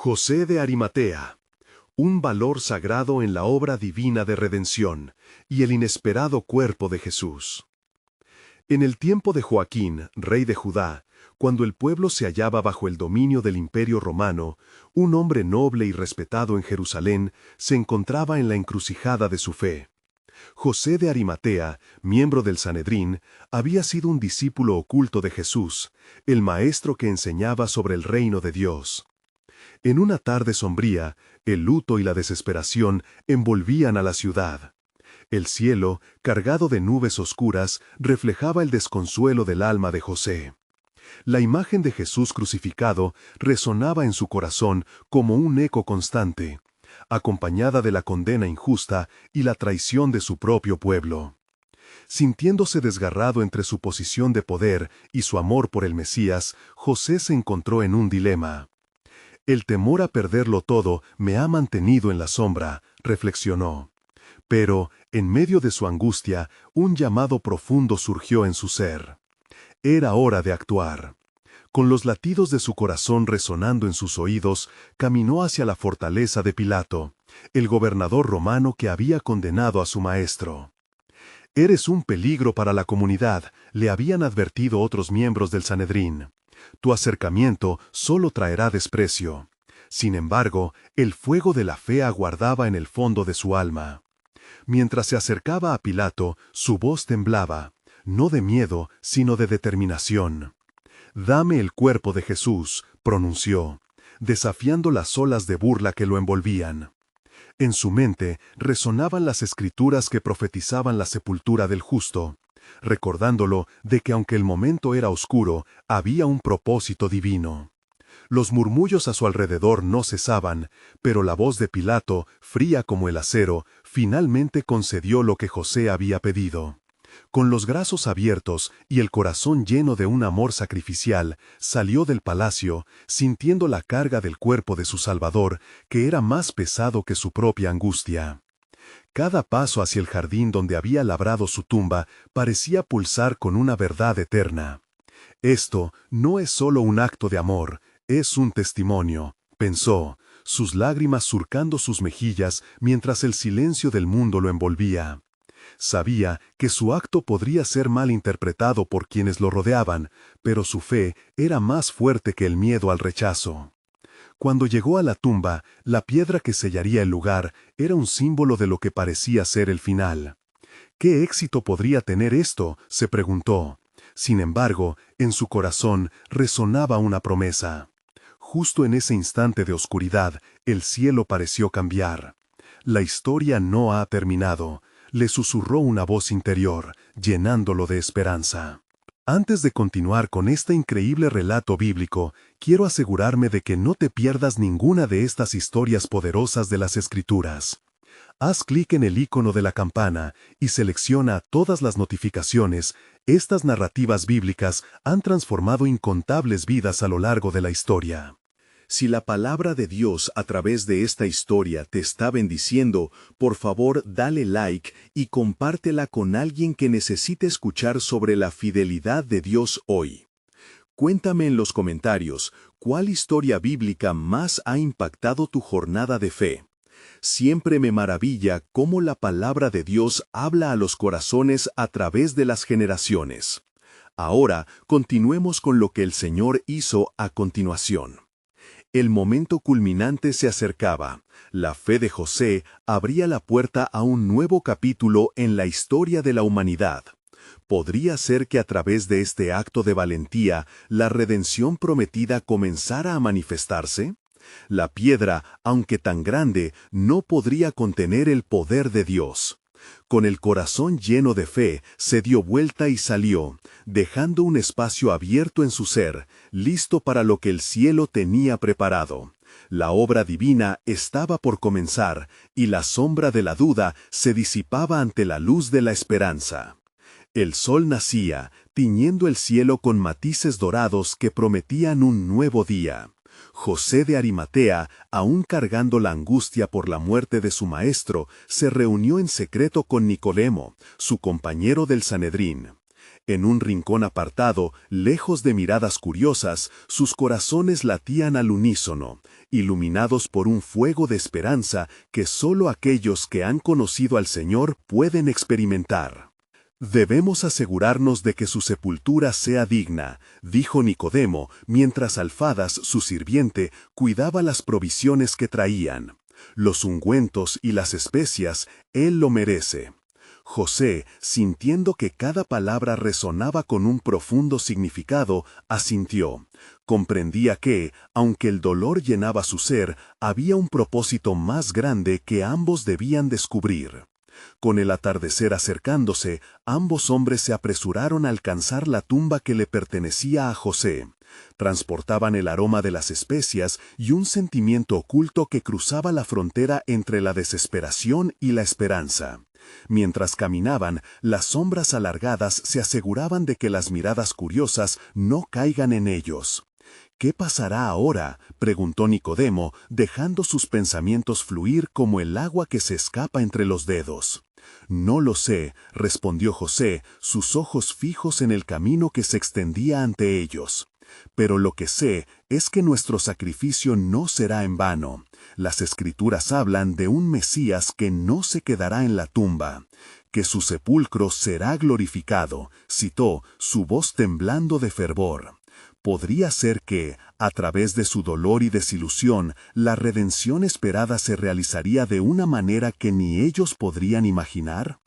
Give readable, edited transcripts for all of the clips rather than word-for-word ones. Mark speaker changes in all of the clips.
Speaker 1: José de Arimatea, un valor sagrado en la obra divina de redención y el inesperado cuerpo de Jesús. En el tiempo de Joaquín, rey de Judá, cuando el pueblo se hallaba bajo el dominio del Imperio Romano, un hombre noble y respetado en Jerusalén se encontraba en la encrucijada de su fe. José de Arimatea, miembro del Sanedrín, había sido un discípulo oculto de Jesús, el maestro que enseñaba sobre el reino de Dios. En una tarde sombría, el luto y la desesperación envolvían a la ciudad. El cielo, cargado de nubes oscuras, reflejaba el desconsuelo del alma de José. La imagen de Jesús crucificado resonaba en su corazón como un eco constante, acompañada de la condena injusta y la traición de su propio pueblo. Sintiéndose desgarrado entre su posición de poder y su amor por el Mesías, José se encontró en un dilema. El temor a perderlo todo me ha mantenido en la sombra, reflexionó. Pero, en medio de su angustia, un llamado profundo surgió en su ser. Era hora de actuar. Con los latidos de su corazón resonando en sus oídos, caminó hacia la fortaleza de Pilato, el gobernador romano que había condenado a su maestro. «Eres un peligro para la comunidad», le habían advertido otros miembros del Sanedrín. «Tu acercamiento solo traerá desprecio». Sin embargo, el fuego de la fe aguardaba en el fondo de su alma. Mientras se acercaba a Pilato, su voz temblaba, no de miedo, sino de determinación. «Dame el cuerpo de Jesús», pronunció, desafiando las olas de burla que lo envolvían. En su mente resonaban las escrituras que profetizaban la sepultura del justo, recordándolo de que aunque el momento era oscuro, había un propósito divino. Los murmullos a su alrededor no cesaban, pero la voz de Pilato, fría como el acero, finalmente concedió lo que José había pedido. Con los brazos abiertos y el corazón lleno de un amor sacrificial, salió del palacio, sintiendo la carga del cuerpo de su Salvador, que era más pesado que su propia angustia. Cada paso hacia el jardín donde había labrado su tumba parecía pulsar con una verdad eterna. «Esto no es solo un acto de amor, es un testimonio», pensó, sus lágrimas surcando sus mejillas mientras el silencio del mundo lo envolvía. Sabía que su acto podría ser mal interpretado por quienes lo rodeaban, pero su fe era más fuerte que el miedo al rechazo. Cuando llegó a la tumba, la piedra que sellaría el lugar era un símbolo de lo que parecía ser el final. ¿Qué éxito podría tener esto?, se preguntó. Sin embargo, en su corazón resonaba una promesa. Justo en ese instante de oscuridad, el cielo pareció cambiar. «La historia no ha terminado», le susurró una voz interior, llenándolo de esperanza. Antes de continuar con este increíble relato bíblico, quiero asegurarme de que no te pierdas ninguna de estas historias poderosas de las Escrituras. Haz clic en el icono de la campana y selecciona todas las notificaciones. Estas narrativas bíblicas han transformado incontables vidas a lo largo de la historia. Si la palabra de Dios a través de esta historia te está bendiciendo, por favor dale like y compártela con alguien que necesite escuchar sobre la fidelidad de Dios hoy. Cuéntame en los comentarios, ¿cuál historia bíblica más ha impactado tu jornada de fe? Siempre me maravilla cómo la palabra de Dios habla a los corazones a través de las generaciones. Ahora, continuemos con lo que el Señor hizo a continuación. El momento culminante se acercaba. La fe de José abría la puerta a un nuevo capítulo en la historia de la humanidad. ¿Podría ser que a través de este acto de valentía, la redención prometida comenzara a manifestarse? La piedra, aunque tan grande, no podría contener el poder de Dios. Con el corazón lleno de fe, se dio vuelta y salió, dejando un espacio abierto en su ser, listo para lo que el cielo tenía preparado. La obra divina estaba por comenzar, y la sombra de la duda se disipaba ante la luz de la esperanza. El sol nacía, tiñendo el cielo con matices dorados que prometían un nuevo día. José de Arimatea, aún cargando la angustia por la muerte de su maestro, se reunió en secreto con Nicodemo, su compañero del Sanedrín. En un rincón apartado, lejos de miradas curiosas, sus corazones latían al unísono, iluminados por un fuego de esperanza que solo aquellos que han conocido al Señor pueden experimentar. Debemos asegurarnos de que su sepultura sea digna, dijo Nicodemo, mientras Alfadas, su sirviente, cuidaba las provisiones que traían. Los ungüentos y las especias, él lo merece. José, sintiendo que cada palabra resonaba con un profundo significado, asintió. Comprendía que, aunque el dolor llenaba su ser, había un propósito más grande que ambos debían descubrir. Con el atardecer acercándose, ambos hombres se apresuraron a alcanzar la tumba que le pertenecía a José. Transportaban el aroma de las especias y un sentimiento oculto que cruzaba la frontera entre la desesperación y la esperanza. Mientras caminaban, las sombras alargadas se aseguraban de que las miradas curiosas no caigan en ellos. ¿Qué pasará ahora?, preguntó Nicodemo, dejando sus pensamientos fluir como el agua que se escapa entre los dedos. No lo sé, respondió José, sus ojos fijos en el camino que se extendía ante ellos. Pero lo que sé es que nuestro sacrificio no será en vano. Las Escrituras hablan de un Mesías que no se quedará en la tumba, que su sepulcro será glorificado, citó, su voz temblando de fervor. ¿Podría ser que, a través de su dolor y desilusión, la redención esperada se realizaría de una manera que ni ellos podrían imaginar?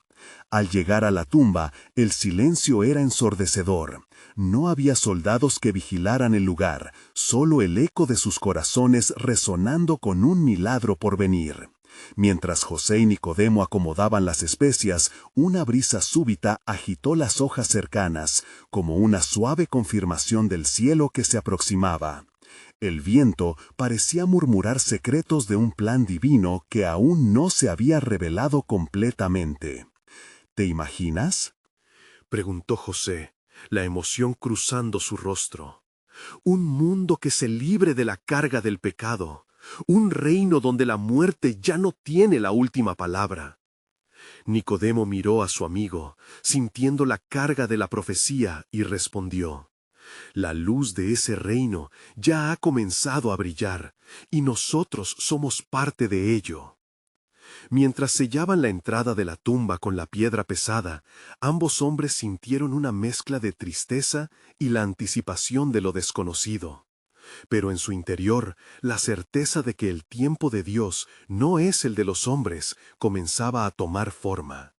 Speaker 1: Al llegar a la tumba, el silencio era ensordecedor. No había soldados que vigilaran el lugar, solo el eco de sus corazones resonando con un milagro por venir. Mientras José y Nicodemo acomodaban las especias, una brisa súbita agitó las hojas cercanas, como una suave confirmación del cielo que se aproximaba. El viento parecía murmurar secretos de un plan divino que aún no se había revelado completamente. ¿Te imaginas?, preguntó José, la emoción cruzando su rostro. Un mundo que se libre de la carga del pecado. Un reino donde la muerte ya no tiene la última palabra. Nicodemo miró a su amigo, sintiendo la carga de la profecía, y respondió: la luz de ese reino ya ha comenzado a brillar, y nosotros somos parte de ello. Mientras sellaban la entrada de la tumba con la piedra pesada, ambos hombres sintieron una mezcla de tristeza y la anticipación de lo desconocido. Pero en su interior, la certeza de que el tiempo de Dios no es el de los hombres comenzaba a tomar forma.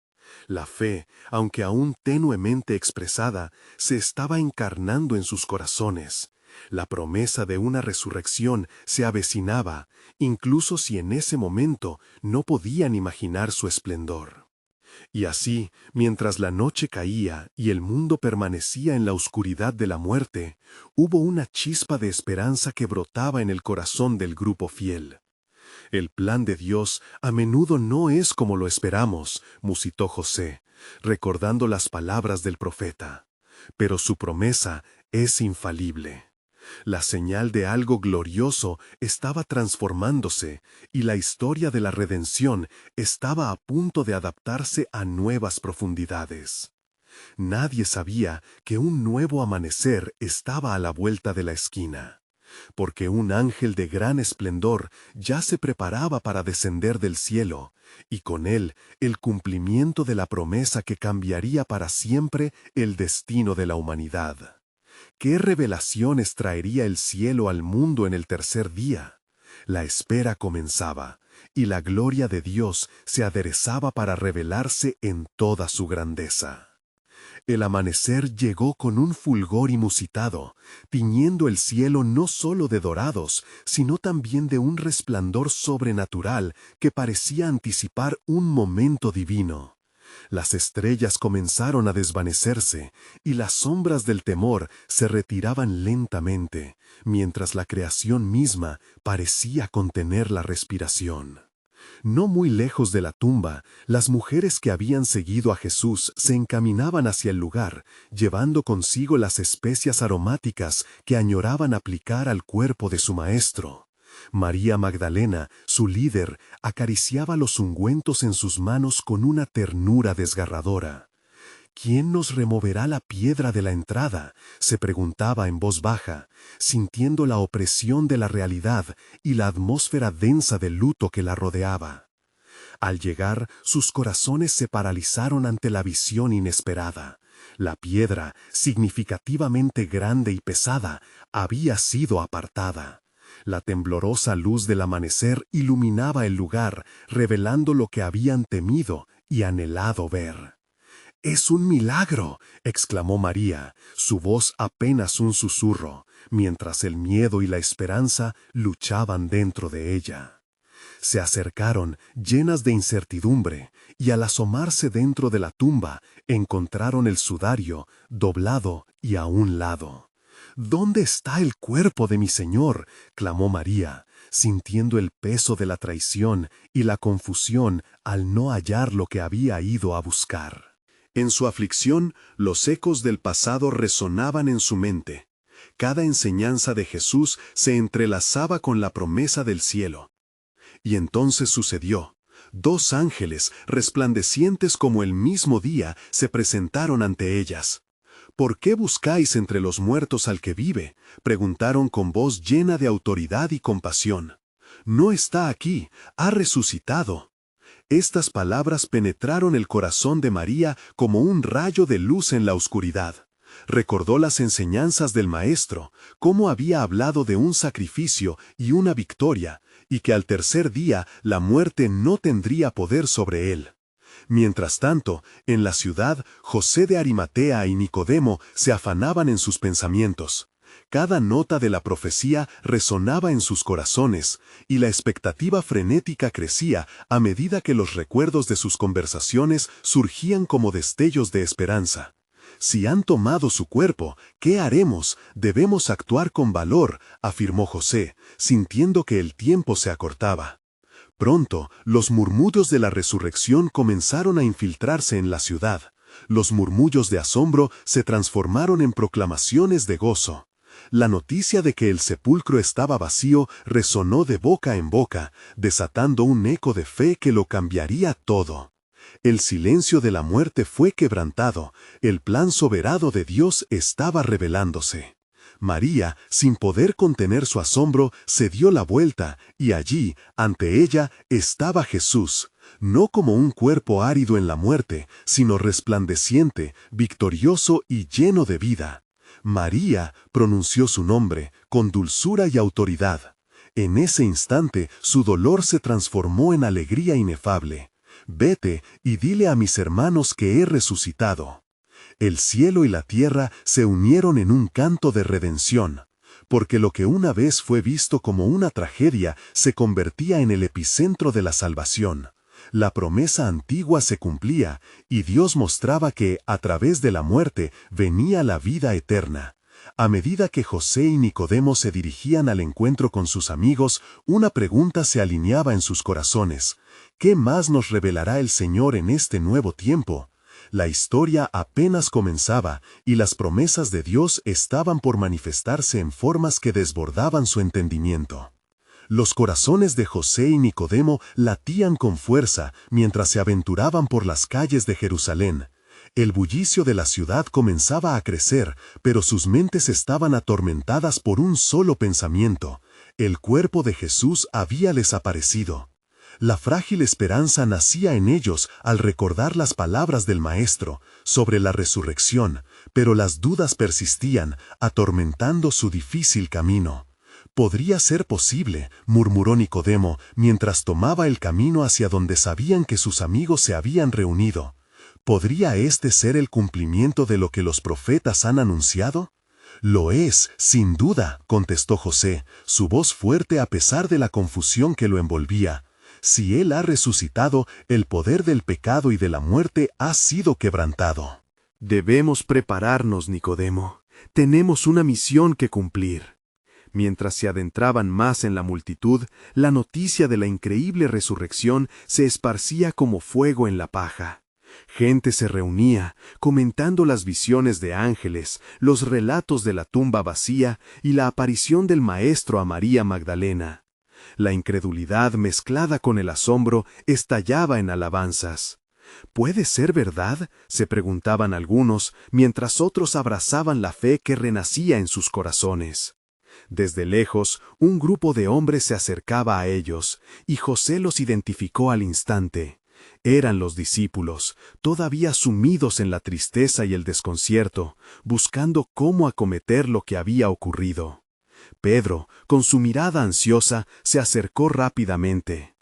Speaker 1: La fe, aunque aún tenuemente expresada, se estaba encarnando en sus corazones. La promesa de una resurrección se avecinaba, incluso si en ese momento no podían imaginar su esplendor. Y así, mientras la noche caía y el mundo permanecía en la oscuridad de la muerte, hubo una chispa de esperanza que brotaba en el corazón del grupo fiel. El plan de Dios a menudo no es como lo esperamos, musitó José, recordando las palabras del profeta. Pero su promesa es infalible. La señal de algo glorioso estaba transformándose y la historia de la redención estaba a punto de adaptarse a nuevas profundidades. Nadie sabía que un nuevo amanecer estaba a la vuelta de la esquina, porque un ángel de gran esplendor ya se preparaba para descender del cielo, y con él el cumplimiento de la promesa que cambiaría para siempre el destino de la humanidad. ¿Qué revelaciones traería el cielo al mundo en el tercer día? La espera comenzaba, y la gloria de Dios se aderezaba para revelarse en toda su grandeza. El amanecer llegó con un fulgor inusitado, tiñendo el cielo no solo de dorados, sino también de un resplandor sobrenatural que parecía anticipar un momento divino. Las estrellas comenzaron a desvanecerse, y las sombras del temor se retiraban lentamente, mientras la creación misma parecía contener la respiración. No muy lejos de la tumba, las mujeres que habían seguido a Jesús se encaminaban hacia el lugar, llevando consigo las especias aromáticas que añoraban aplicar al cuerpo de su maestro. María Magdalena, su líder, acariciaba los ungüentos en sus manos con una ternura desgarradora. ¿Quién nos removerá la piedra de la entrada?, se preguntaba en voz baja, sintiendo la opresión de la realidad y la atmósfera densa del luto que la rodeaba. Al llegar, sus corazones se paralizaron ante la visión inesperada. La piedra, significativamente grande y pesada, había sido apartada. La temblorosa luz del amanecer iluminaba el lugar, revelando lo que habían temido y anhelado ver. «¡Es un milagro!», exclamó María, su voz apenas un susurro, mientras el miedo y la esperanza luchaban dentro de ella. Se acercaron, llenas de incertidumbre, y al asomarse dentro de la tumba, encontraron el sudario, doblado y a un lado. «¿Dónde está el cuerpo de mi Señor?», clamó María, sintiendo el peso de la traición y la confusión al no hallar lo que había ido a buscar. En su aflicción, los ecos del pasado resonaban en su mente. Cada enseñanza de Jesús se entrelazaba con la promesa del cielo. Y entonces sucedió. 2 ángeles, resplandecientes como el mismo día, se presentaron ante ellas. «¿Por qué buscáis entre los muertos al que vive?», preguntaron con voz llena de autoridad y compasión. «No está aquí, ha resucitado». Estas palabras penetraron el corazón de María como un rayo de luz en la oscuridad. Recordó las enseñanzas del Maestro, cómo había hablado de un sacrificio y una victoria, y que al tercer día la muerte no tendría poder sobre él. Mientras tanto, en la ciudad, José de Arimatea y Nicodemo se afanaban en sus pensamientos. Cada nota de la profecía resonaba en sus corazones, y la expectativa frenética crecía a medida que los recuerdos de sus conversaciones surgían como destellos de esperanza. «Si han tomado su cuerpo, ¿qué haremos? Debemos actuar con valor», afirmó José, sintiendo que el tiempo se acortaba. Pronto, los murmullos de la resurrección comenzaron a infiltrarse en la ciudad. Los murmullos de asombro se transformaron en proclamaciones de gozo. La noticia de que el sepulcro estaba vacío resonó de boca en boca, desatando un eco de fe que lo cambiaría todo. El silencio de la muerte fue quebrantado, el plan soberano de Dios estaba revelándose. María, sin poder contener su asombro, se dio la vuelta, y allí, ante ella, estaba Jesús, no como un cuerpo árido en la muerte, sino resplandeciente, victorioso y lleno de vida. «María», pronunció su nombre, con dulzura y autoridad. En ese instante, su dolor se transformó en alegría inefable. «Vete y dile a mis hermanos que he resucitado». El cielo y la tierra se unieron en un canto de redención, porque lo que una vez fue visto como una tragedia se convertía en el epicentro de la salvación. La promesa antigua se cumplía, y Dios mostraba que, a través de la muerte, venía la vida eterna. A medida que José y Nicodemo se dirigían al encuentro con sus amigos, una pregunta se alineaba en sus corazones. ¿Qué más nos revelará el Señor en este nuevo tiempo? La historia apenas comenzaba, y las promesas de Dios estaban por manifestarse en formas que desbordaban su entendimiento. Los corazones de José y Nicodemo latían con fuerza mientras se aventuraban por las calles de Jerusalén. El bullicio de la ciudad comenzaba a crecer, pero sus mentes estaban atormentadas por un solo pensamiento: el cuerpo de Jesús había desaparecido. La frágil esperanza nacía en ellos al recordar las palabras del Maestro sobre la resurrección, pero las dudas persistían, atormentando su difícil camino. «Podría ser posible», murmuró Nicodemo, mientras tomaba el camino hacia donde sabían que sus amigos se habían reunido. «¿Podría este ser el cumplimiento de lo que los profetas han anunciado?». «Lo es, sin duda», contestó José, su voz fuerte a pesar de la confusión que lo envolvía. «Si Él ha resucitado, el poder del pecado y de la muerte ha sido quebrantado». «Debemos prepararnos, Nicodemo. Tenemos una misión que cumplir». Mientras se adentraban más en la multitud, la noticia de la increíble resurrección se esparcía como fuego en la paja. Gente se reunía, comentando las visiones de ángeles, los relatos de la tumba vacía y la aparición del Maestro a María Magdalena. La incredulidad mezclada con el asombro estallaba en alabanzas. ¿Puede ser verdad?, se preguntaban algunos, mientras otros abrazaban la fe que renacía en sus corazones. Desde lejos, un grupo de hombres se acercaba a ellos, y José los identificó al instante. Eran los discípulos, todavía sumidos en la tristeza y el desconcierto, buscando cómo acometer lo que había ocurrido. Pedro, con su mirada ansiosa, se acercó rápidamente.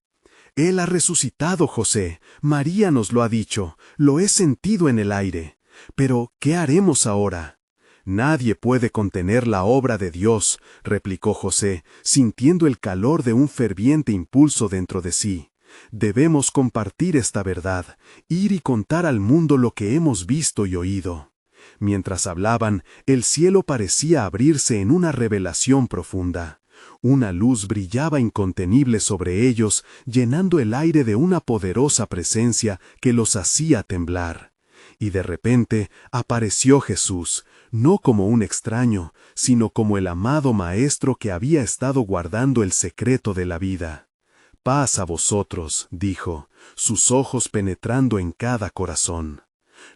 Speaker 1: «Él ha resucitado, José. María nos lo ha dicho. Lo he sentido en el aire. Pero, ¿qué haremos ahora?» «Nadie puede contener la obra de Dios», replicó José, sintiendo el calor de un ferviente impulso dentro de sí. «Debemos compartir esta verdad, ir y contar al mundo lo que hemos visto y oído». Mientras hablaban, el cielo parecía abrirse en una revelación profunda. Una luz brillaba incontenible sobre ellos, llenando el aire de una poderosa presencia que los hacía temblar. Y de repente apareció Jesús, no como un extraño, sino como el amado Maestro que había estado guardando el secreto de la vida. «Paz a vosotros», dijo, sus ojos penetrando en cada corazón.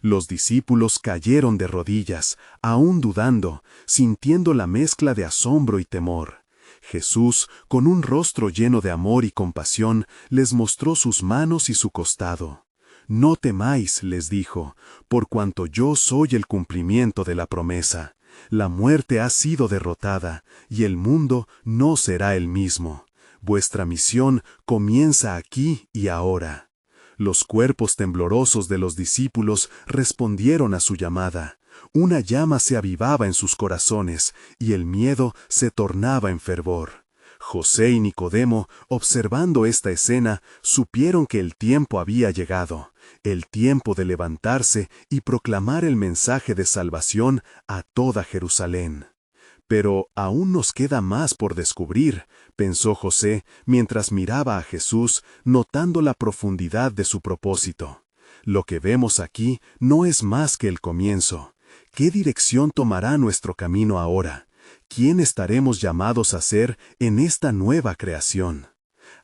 Speaker 1: Los discípulos cayeron de rodillas, aún dudando, sintiendo la mezcla de asombro y temor. Jesús, con un rostro lleno de amor y compasión, les mostró sus manos y su costado. «No temáis», les dijo, «por cuanto yo soy el cumplimiento de la promesa. La muerte ha sido derrotada, y el mundo no será el mismo. Vuestra misión comienza aquí y ahora». Los cuerpos temblorosos de los discípulos respondieron a su llamada. Una llama se avivaba en sus corazones, y el miedo se tornaba en fervor. José y Nicodemo, observando esta escena, supieron que el tiempo había llegado, el tiempo de levantarse y proclamar el mensaje de salvación a toda Jerusalén. «Pero aún nos queda más por descubrir», pensó José, mientras miraba a Jesús, notando la profundidad de su propósito. «Lo que vemos aquí no es más que el comienzo. ¿Qué dirección tomará nuestro camino ahora? ¿Quién estaremos llamados a ser en esta nueva creación?»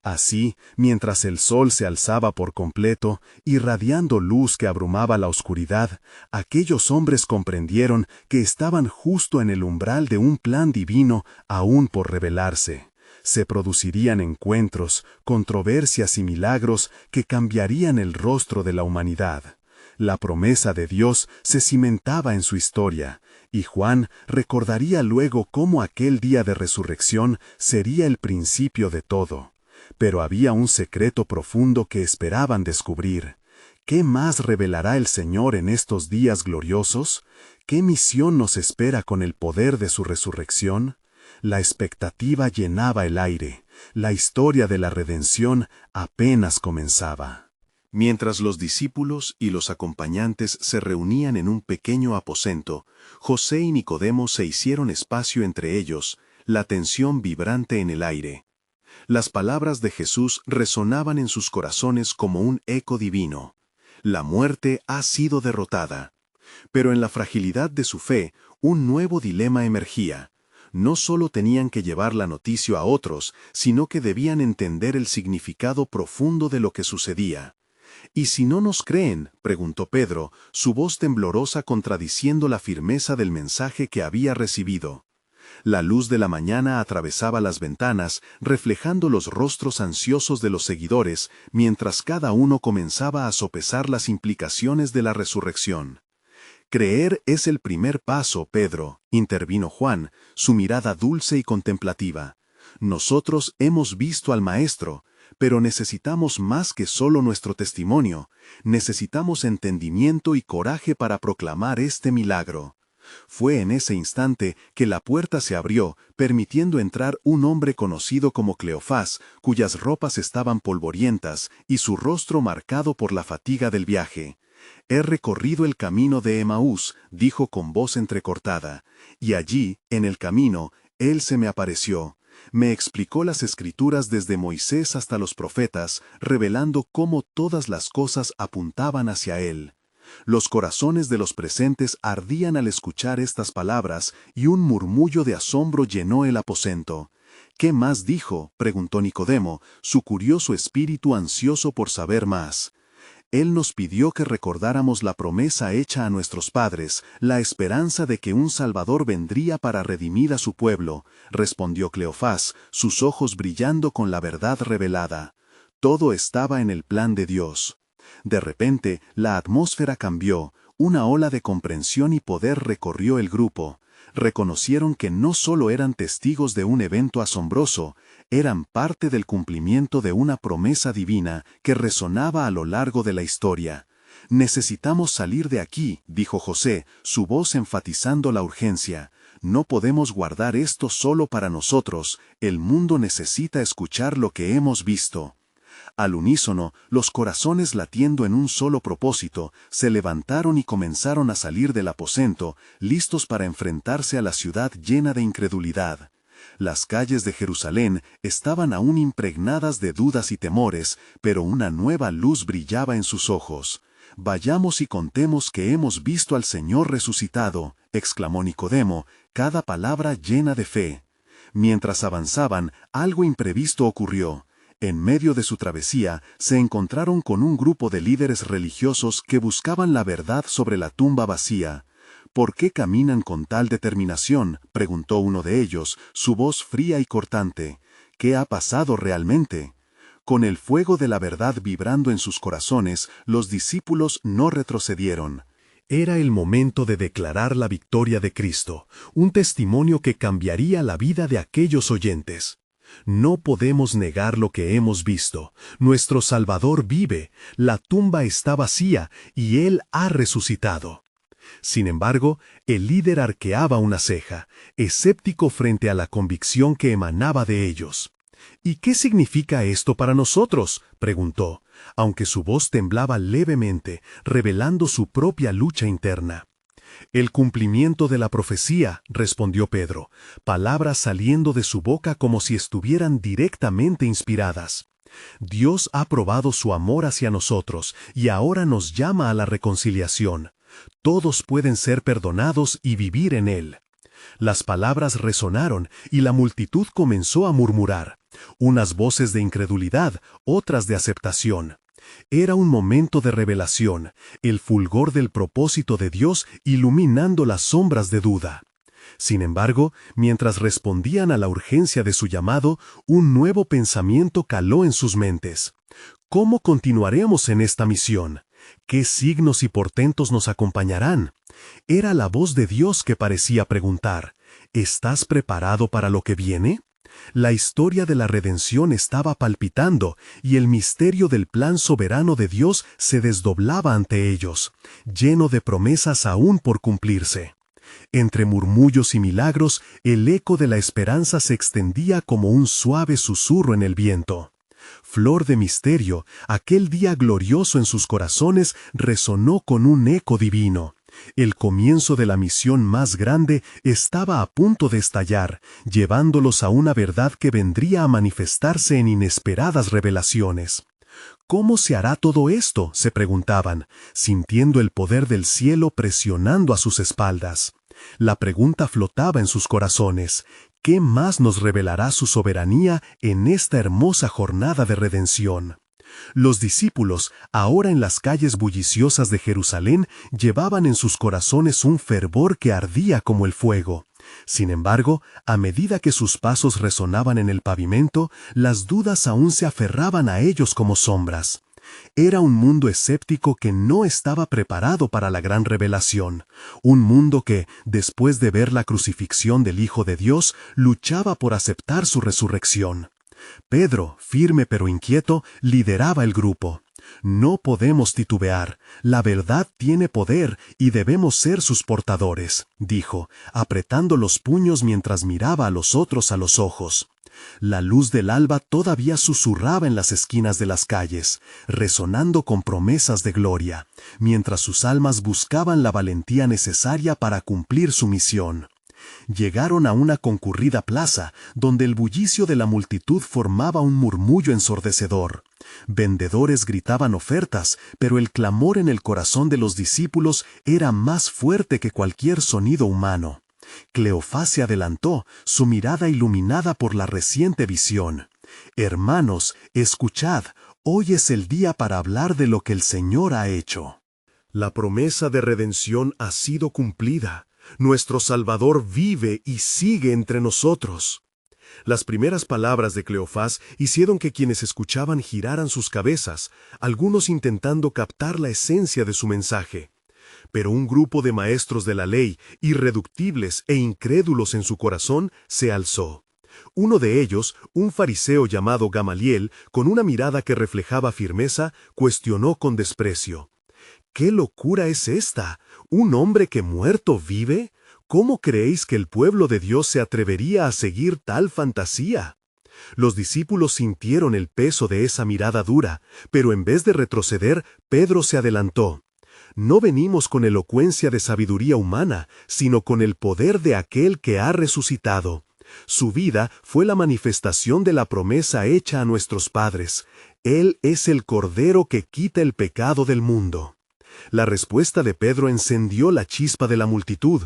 Speaker 1: Así, mientras el sol se alzaba por completo, irradiando luz que abrumaba la oscuridad, aquellos hombres comprendieron que estaban justo en el umbral de un plan divino aún por revelarse. Se producirían encuentros, controversias y milagros que cambiarían el rostro de la humanidad. La promesa de Dios se cimentaba en su historia, y Juan recordaría luego cómo aquel día de resurrección sería el principio de todo. Pero había un secreto profundo que esperaban descubrir. ¿Qué más revelará el Señor en estos días gloriosos? ¿Qué misión nos espera con el poder de su resurrección? La expectativa llenaba el aire. La historia de la redención apenas comenzaba. Mientras los discípulos y los acompañantes se reunían en un pequeño aposento, José y Nicodemo se hicieron espacio entre ellos, la tensión vibrante en el aire. Las palabras de Jesús resonaban en sus corazones como un eco divino. La muerte ha sido derrotada. Pero en la fragilidad de su fe, un nuevo dilema emergía. No solo tenían que llevar la noticia a otros, sino que debían entender el significado profundo de lo que sucedía. «¿Y si no nos creen?», preguntó Pedro, su voz temblorosa contradiciendo la firmeza del mensaje que había recibido. La luz de la mañana atravesaba las ventanas, reflejando los rostros ansiosos de los seguidores, mientras cada uno comenzaba a sopesar las implicaciones de la resurrección. «Creer es el primer paso, Pedro», intervino Juan, su mirada dulce y contemplativa. «Nosotros hemos visto al Maestro, pero necesitamos más que solo nuestro testimonio. Necesitamos entendimiento y coraje para proclamar este milagro». Fue en ese instante que la puerta se abrió, permitiendo entrar un hombre conocido como Cleofás, cuyas ropas estaban polvorientas y su rostro marcado por la fatiga del viaje. «He recorrido el camino de Emaús», dijo con voz entrecortada, «y allí, en el camino, él se me apareció. Me explicó las Escrituras desde Moisés hasta los profetas, revelando cómo todas las cosas apuntaban hacia él». Los corazones de los presentes ardían al escuchar estas palabras y un murmullo de asombro llenó el aposento. «¿Qué más dijo?», preguntó Nicodemo, su curioso espíritu ansioso por saber más.
Speaker 2: Él nos pidió que recordáramos la promesa hecha a nuestros padres, la esperanza de que un Salvador vendría para redimir a su pueblo, respondió Cleofás, sus ojos brillando con la verdad revelada. Todo estaba en el plan de Dios. De repente, la atmósfera cambió, una ola de comprensión y poder recorrió el grupo. Reconocieron que no solo eran testigos de un evento asombroso, eran parte del cumplimiento de una promesa divina que resonaba a lo largo de la historia. «Necesitamos salir de aquí», dijo José, su voz enfatizando la urgencia. «No podemos guardar esto solo para nosotros, el mundo necesita escuchar lo que hemos visto». Al unísono, los corazones latiendo en un solo propósito, se levantaron y comenzaron a salir del aposento, listos para enfrentarse a la ciudad llena de incredulidad. Las calles de Jerusalén estaban aún impregnadas de dudas y temores, pero una nueva luz brillaba en sus ojos. «Vayamos y contemos que hemos visto al Señor resucitado», exclamó Nicodemo, cada palabra llena de fe. Mientras avanzaban, algo imprevisto ocurrió. En medio de su travesía, se encontraron con un grupo de líderes religiosos que buscaban la verdad sobre la tumba vacía. «¿Por qué caminan con tal determinación?», preguntó uno de ellos, su voz fría y cortante. «¿Qué ha pasado realmente?». Con el fuego de la verdad vibrando en sus corazones, los discípulos no retrocedieron.
Speaker 1: Era el momento de declarar la victoria de Cristo, un testimonio que cambiaría la vida de aquellos oyentes. No podemos negar lo que hemos visto. Nuestro Salvador vive, la tumba está vacía y Él ha resucitado. Sin embargo, el líder arqueaba una ceja, escéptico frente a la convicción que emanaba de ellos. «¿Y qué significa esto para nosotros?», preguntó, aunque su voz temblaba levemente, revelando su propia lucha interna. «El cumplimiento de la profecía», respondió Pedro, palabras saliendo de su boca como si estuvieran directamente inspiradas. «Dios ha probado su amor hacia nosotros y ahora nos llama a la reconciliación. Todos pueden ser perdonados y vivir en Él». Las palabras resonaron y la multitud comenzó a murmurar, unas voces de incredulidad, otras de aceptación. Era un momento de revelación, el fulgor del propósito de Dios iluminando las sombras de duda. Sin embargo, mientras respondían a la urgencia de su llamado, un nuevo pensamiento caló en sus mentes. ¿Cómo continuaremos en esta misión? ¿Qué signos y portentos nos acompañarán? Era la voz de Dios que parecía preguntar, ¿estás preparado para lo que viene? La historia de la redención estaba palpitando y el misterio del plan soberano de Dios se desdoblaba ante ellos, lleno de promesas aún por cumplirse. Entre murmullos y milagros, el eco de la esperanza se extendía como un suave susurro en el viento. Flor de misterio, aquel día glorioso en sus corazones resonó con un eco divino. El comienzo de la misión más grande estaba a punto de estallar, llevándolos a una verdad que vendría a manifestarse en inesperadas revelaciones. ¿Cómo se hará todo esto?, se preguntaban, sintiendo el poder del cielo presionando a sus espaldas. La pregunta flotaba en sus corazones. ¿Qué más nos revelará su soberanía en esta hermosa jornada de redención? Los discípulos, ahora en las calles bulliciosas de Jerusalén, llevaban en sus corazones un fervor que ardía como el fuego. Sin embargo, a medida que sus pasos resonaban en el pavimento, las dudas aún se aferraban a ellos como sombras. Era un mundo escéptico que no estaba preparado para la gran revelación, un mundo que, después de ver la crucifixión del Hijo de Dios, luchaba por aceptar su resurrección. Pedro, firme pero inquieto, lideraba el grupo. «No podemos titubear, la verdad tiene poder y debemos ser sus portadores», dijo, apretando los puños mientras miraba a los otros a los ojos. La luz del alba todavía susurraba en las esquinas de las calles, resonando con promesas de gloria, mientras sus almas buscaban la valentía necesaria para cumplir su misión. Llegaron a una concurrida plaza, donde el bullicio de la multitud formaba un murmullo ensordecedor. Vendedores gritaban ofertas, pero el clamor en el corazón de los discípulos era más fuerte que cualquier sonido humano. Cleofás se adelantó, su mirada iluminada por la reciente visión.
Speaker 2: Hermanos, escuchad, hoy es el día para hablar de lo que el Señor ha hecho.
Speaker 1: La promesa de redención ha sido cumplida. Nuestro Salvador vive y sigue entre nosotros. Las primeras palabras de Cleofás hicieron que quienes escuchaban giraran sus cabezas, algunos intentando captar la esencia de su mensaje. Pero un grupo de maestros de la ley, irreductibles e incrédulos en su corazón, se alzó. Uno de ellos, un fariseo llamado Gamaliel, con una mirada que reflejaba firmeza, cuestionó con desprecio: ¿Qué locura es esta? ¿Un hombre que muerto vive? ¿Cómo creéis que el pueblo de Dios se atrevería a seguir tal fantasía? Los discípulos sintieron el peso de esa mirada dura, pero en vez de retroceder, Pedro se adelantó. No venimos con elocuencia de sabiduría humana, sino con el poder de aquel que ha resucitado. Su vida fue la manifestación de la promesa hecha a nuestros padres. Él es el Cordero que quita el pecado del mundo. La respuesta de Pedro encendió la chispa de la multitud.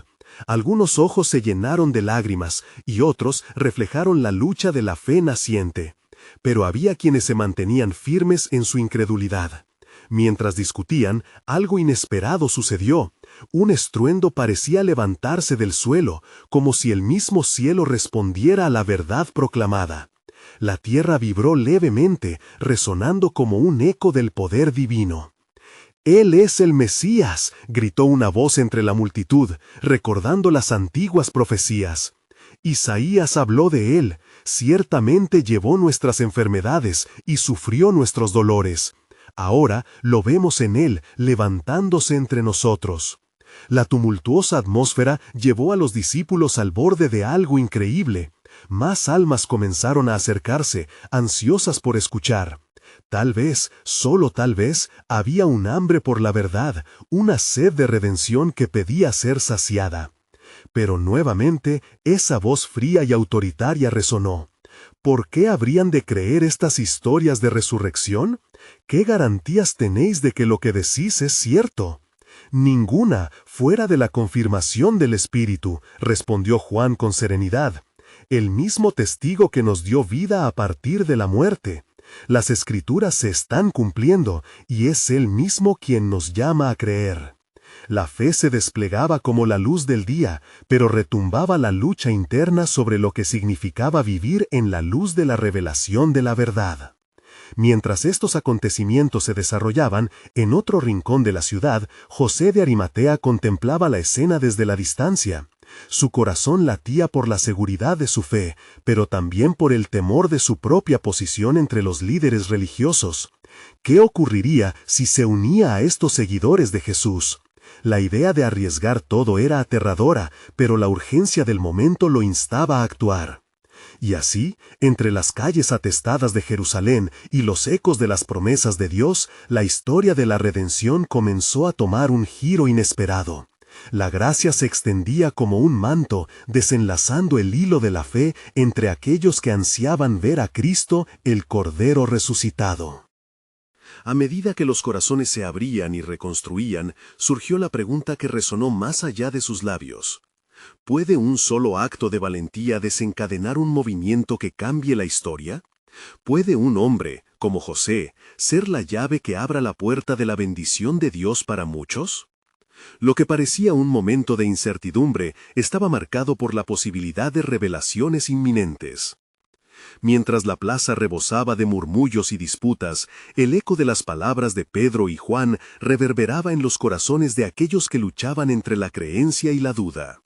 Speaker 1: Algunos ojos se llenaron de lágrimas y otros reflejaron la lucha de la fe naciente. Pero había quienes se mantenían firmes en su incredulidad. Mientras discutían, algo inesperado sucedió. Un estruendo parecía levantarse del suelo, como si el mismo cielo respondiera a la verdad proclamada. La tierra vibró levemente, resonando como un eco del poder divino. «Él es el Mesías», gritó una voz entre la multitud, recordando las antiguas profecías. Isaías habló de él: «Ciertamente llevó nuestras enfermedades y sufrió nuestros dolores. Ahora lo vemos en él, levantándose entre nosotros». La tumultuosa atmósfera llevó a los discípulos al borde de algo increíble. Más almas comenzaron a acercarse, ansiosas por escuchar. Tal vez, solo tal vez, había un hambre por la verdad, una sed de redención que pedía ser saciada. Pero nuevamente, esa voz fría y autoritaria resonó. ¿Por qué habrían de creer estas historias de resurrección? ¿Qué garantías tenéis de que lo que decís es cierto? Ninguna, fuera de la confirmación del Espíritu, respondió Juan con serenidad. El mismo testigo que nos dio vida a partir de la muerte. Las Escrituras se están cumpliendo y es Él mismo quien nos llama a creer. La fe se desplegaba como la luz del día, pero retumbaba la lucha interna sobre lo que significaba vivir en la luz de la revelación de la verdad. Mientras estos acontecimientos se desarrollaban, en otro rincón de la ciudad, José de Arimatea contemplaba la escena desde la distancia. Su corazón latía por la seguridad de su fe, pero también por el temor de su propia posición entre los líderes religiosos. ¿Qué ocurriría si se unía a estos seguidores de Jesús? La idea de arriesgar todo era aterradora, pero la urgencia del momento lo instaba a actuar. Y así, entre las calles atestadas de Jerusalén y los ecos de las promesas de Dios, la historia de la redención comenzó a tomar un giro inesperado. La gracia se extendía como un manto, desenlazando el hilo de la fe entre aquellos que ansiaban ver a Cristo, el Cordero resucitado. A medida que los corazones se abrían y reconstruían, surgió la pregunta que resonó más allá de sus labios. ¿Puede un solo acto de valentía desencadenar un movimiento que cambie la historia? ¿Puede un hombre, como José, ser la llave que abra la puerta de la bendición de Dios para muchos? Lo que parecía un momento de incertidumbre estaba marcado por la posibilidad de revelaciones inminentes. Mientras la plaza rebosaba de murmullos y disputas, el eco de las palabras de Pedro y Juan reverberaba en los corazones de aquellos que luchaban entre la creencia y la duda.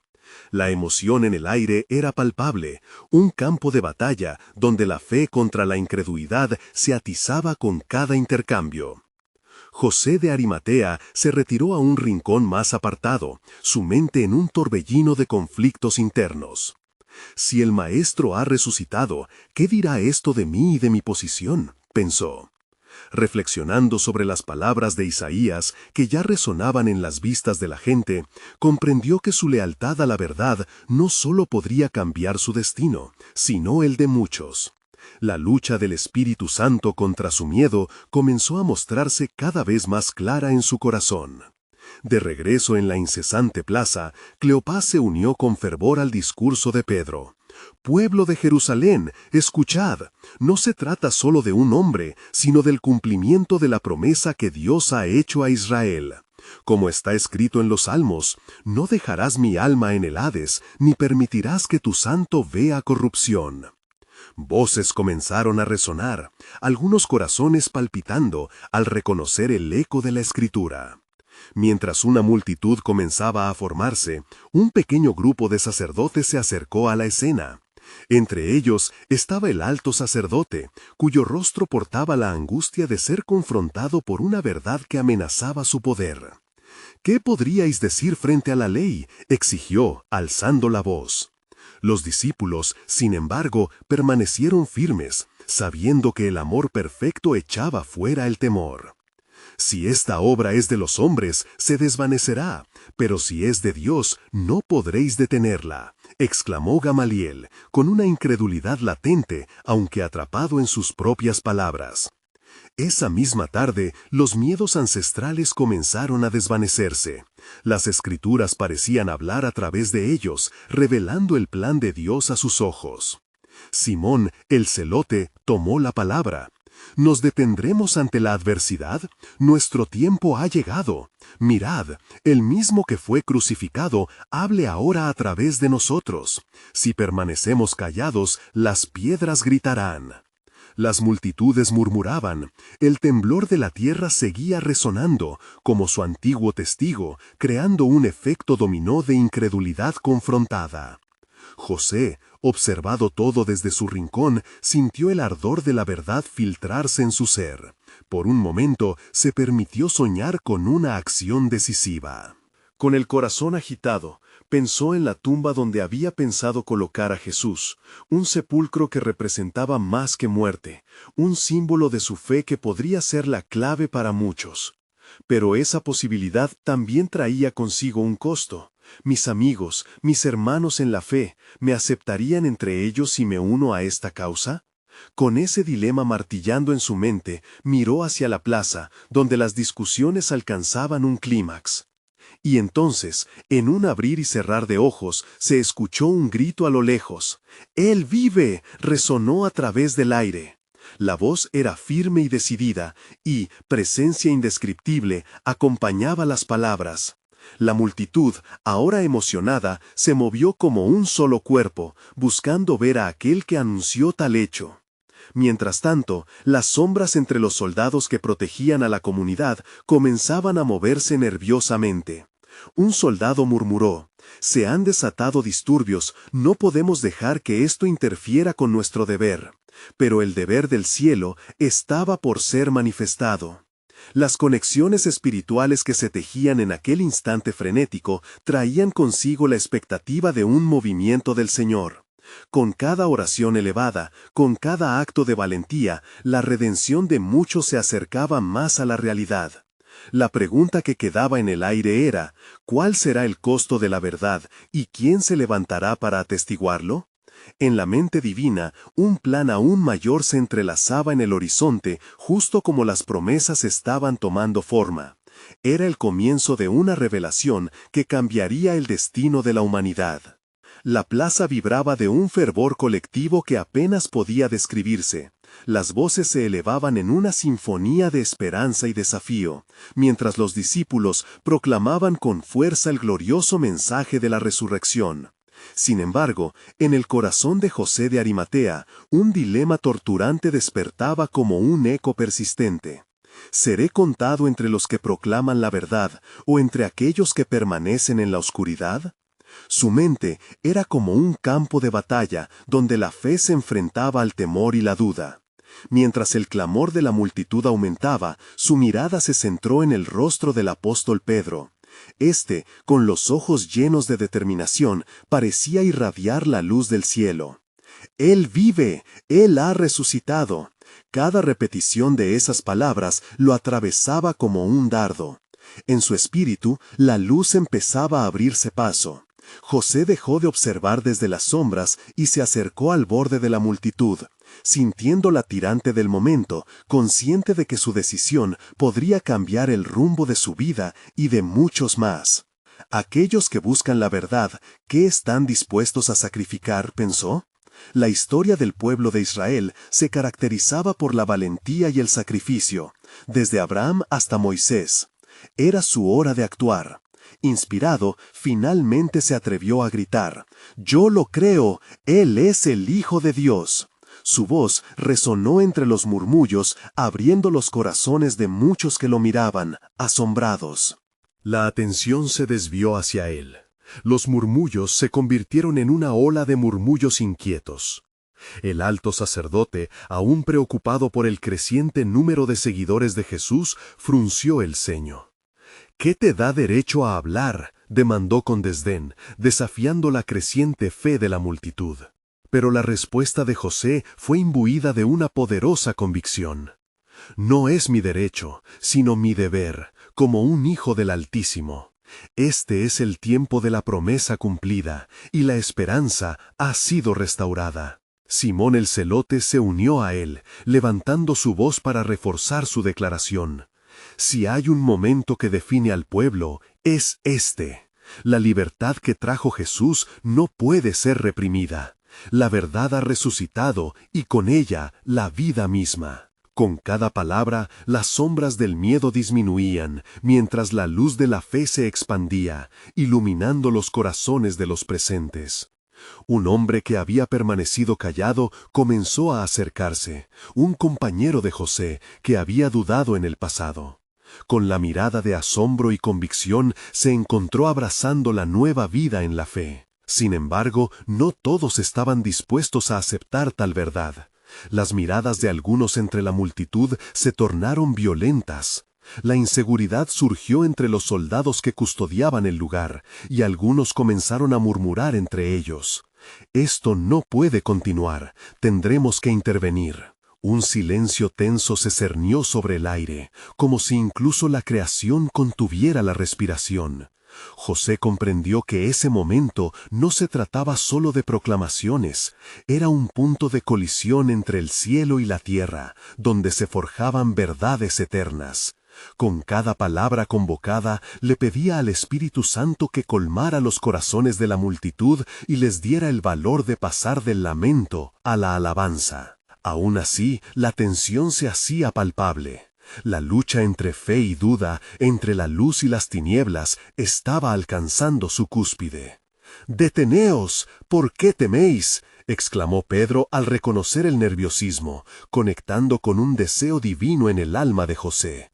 Speaker 1: La emoción en el aire era palpable, un campo de batalla donde la fe contra la incredulidad se atizaba con cada intercambio. José de Arimatea se retiró a un rincón más apartado, su mente en un torbellino de conflictos internos. Si el Maestro ha resucitado, ¿qué dirá esto de mí y de mi posición?, pensó. Reflexionando sobre las palabras de Isaías, que ya resonaban en las vistas de la gente, comprendió que su lealtad a la verdad no solo podría cambiar su destino, sino el de muchos. La lucha del Espíritu Santo contra su miedo comenzó a mostrarse cada vez más clara en su corazón. De regreso en la incesante plaza, Cleofás se unió con fervor al discurso de Pedro. Pueblo de Jerusalén, escuchad, no se trata solo de un hombre, sino del cumplimiento de la promesa que Dios ha hecho a Israel. Como está escrito en los Salmos, no dejarás mi alma en el Hades, ni permitirás que tu santo vea corrupción. Voces comenzaron a resonar, algunos corazones palpitando al reconocer el eco de la Escritura. Mientras una multitud comenzaba a formarse, un pequeño grupo de sacerdotes se acercó a la escena. Entre ellos estaba el alto sacerdote, cuyo rostro portaba la angustia de ser confrontado por una verdad que amenazaba su poder. ¿Qué podríais decir frente a la ley?, exigió, alzando la voz. Los discípulos, sin embargo, permanecieron firmes, sabiendo que el amor perfecto echaba fuera el temor. Si esta obra es de los hombres, se desvanecerá, pero si es de Dios, no podréis detenerla, exclamó Gamaliel, con una incredulidad latente, aunque atrapado en sus propias palabras. Esa misma tarde, los miedos ancestrales comenzaron a desvanecerse. Las Escrituras parecían hablar a través de ellos, revelando el plan de Dios a sus ojos. Simón, el celote, tomó la palabra. ¿Nos detendremos ante la adversidad? Nuestro tiempo ha llegado. Mirad, el mismo que fue crucificado, hable ahora a través de nosotros. Si permanecemos callados, las piedras gritarán. Las multitudes murmuraban, el temblor de la tierra seguía resonando, como su antiguo testigo, creando un efecto dominó de incredulidad confrontada. José, observado todo desde su rincón, sintió el ardor de la verdad filtrarse en su ser. Por un momento se permitió soñar con una acción decisiva. Con el corazón agitado, pensó en la tumba donde había pensado colocar a Jesús, un sepulcro que representaba más que muerte, un símbolo de su fe que podría ser la clave para muchos. Pero esa posibilidad también traía consigo un costo. Mis amigos, mis hermanos en la fe, ¿me aceptarían entre ellos si me uno a esta causa? Con ese dilema martillando en su mente, miró hacia la plaza, donde las discusiones alcanzaban un clímax. Y entonces, en un abrir y cerrar de ojos, se escuchó un grito a lo lejos. ¡Él vive!, resonó a través del aire. La voz era firme y decidida, y, presencia indescriptible, acompañaba las palabras. La multitud, ahora emocionada, se movió como un solo cuerpo, buscando ver a aquel que anunció tal hecho. Mientras tanto, las sombras entre los soldados que protegían a la comunidad comenzaban a moverse nerviosamente. Un soldado murmuró, «Se han desatado disturbios, no podemos dejar que esto interfiera con nuestro deber». Pero el deber del cielo estaba por ser manifestado. Las conexiones espirituales que se tejían en aquel instante frenético traían consigo la expectativa de un movimiento del Señor. Con cada oración elevada, con cada acto de valentía, la redención de muchos se acercaba más a la realidad. La pregunta que quedaba en el aire era, ¿cuál será el costo de la verdad y quién se levantará para atestiguarlo? En la mente divina, un plan aún mayor se entrelazaba en el horizonte, justo como las promesas estaban tomando forma. Era el comienzo de una revelación que cambiaría el destino de la humanidad. La plaza vibraba de un fervor colectivo que apenas podía describirse. Las voces se elevaban en una sinfonía de esperanza y desafío, mientras los discípulos proclamaban con fuerza el glorioso mensaje de la resurrección. Sin embargo, en el corazón de José de Arimatea, un dilema torturante despertaba como un eco persistente. ¿Seré contado entre los que proclaman la verdad o entre aquellos que permanecen en la oscuridad? Su mente era como un campo de batalla donde la fe se enfrentaba al temor y la duda. Mientras el clamor de la multitud aumentaba, su mirada se centró en el rostro del apóstol Pedro. Este, con los ojos llenos de determinación, parecía irradiar la luz del cielo. «Él vive, Él ha resucitado». Cada repetición de esas palabras lo atravesaba como un dardo. En su espíritu, la luz empezaba a abrirse paso. José dejó de observar desde las sombras y se acercó al borde de la multitud, sintiendo la tirante del momento, consciente de que su decisión podría cambiar el rumbo de su vida y de muchos más. Aquellos que buscan la verdad, ¿qué están dispuestos a sacrificar?, pensó.
Speaker 2: La historia del pueblo de Israel se caracterizaba por la valentía y el sacrificio, desde Abraham hasta Moisés. Era su hora de actuar. Inspirado, finalmente se atrevió a gritar: «Yo lo creo, Él es el Hijo de Dios». Su voz resonó entre los murmullos, abriendo los corazones de muchos que lo miraban, asombrados.
Speaker 1: La atención se desvió hacia él. Los murmullos se convirtieron en una ola de murmullos inquietos. El alto sacerdote, aún preocupado por el creciente número de seguidores de Jesús, frunció el ceño. «¿Qué te da derecho a hablar?», demandó con desdén, desafiando la creciente fe de la multitud. Pero la respuesta de José fue imbuida de una poderosa convicción. «No es mi derecho, sino mi deber, como un hijo del Altísimo. Este es el tiempo de la promesa cumplida, y la esperanza ha sido restaurada». Simón el Celote se unió a él, levantando su voz para reforzar su declaración. «Si hay un momento que define al pueblo, es este. La libertad que trajo Jesús no puede ser reprimida. La verdad ha resucitado y con ella la vida misma». Con cada palabra, las sombras del miedo disminuían, mientras la luz de la fe se expandía, iluminando los corazones de los presentes. Un hombre que había permanecido callado comenzó a acercarse, un compañero de José que había dudado en el pasado. Con la mirada de asombro y convicción se encontró abrazando la nueva vida en la fe. Sin embargo, no todos estaban dispuestos a aceptar tal verdad. Las miradas de algunos entre la multitud se tornaron violentas. La inseguridad surgió entre los soldados que custodiaban el lugar, y algunos comenzaron a murmurar entre ellos: «Esto no puede continuar, tendremos que intervenir». Un silencio tenso se cernió sobre el aire, como si incluso la creación contuviera la respiración. José comprendió que ese momento no se trataba solo de proclamaciones, era un punto de colisión entre el cielo y la tierra, donde se forjaban verdades eternas. Con cada palabra convocada, le pedía al Espíritu Santo que colmara los corazones de la multitud y les diera el valor de pasar del lamento a la alabanza. Aún así, la tensión se hacía palpable. La lucha entre fe y duda, entre la luz y las tinieblas, estaba alcanzando su cúspide. «¡Deteneos! ¿Por qué teméis?», exclamó Pedro al reconocer el nerviosismo, conectando con un deseo divino en el alma de José.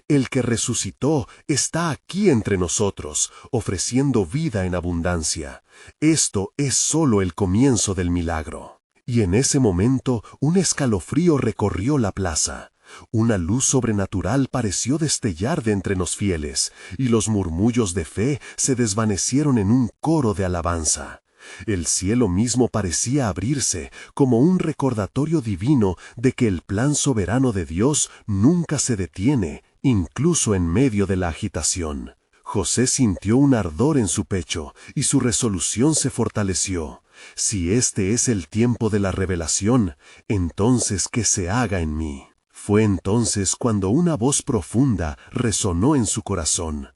Speaker 1: «El que resucitó está aquí entre nosotros, ofreciendo vida en abundancia. Esto es solo el comienzo del milagro». Y en ese momento un escalofrío recorrió la plaza. Una luz sobrenatural pareció destellar de entre los fieles, y los murmullos de fe se desvanecieron en un coro de alabanza. El cielo mismo parecía abrirse, como un recordatorio divino de que el plan soberano de Dios nunca se detiene, incluso en medio de la agitación. José sintió un ardor en su pecho, y su resolución se fortaleció. «Si este es el tiempo de la revelación, entonces que se haga en mí». Fue entonces cuando una voz profunda resonó en su corazón: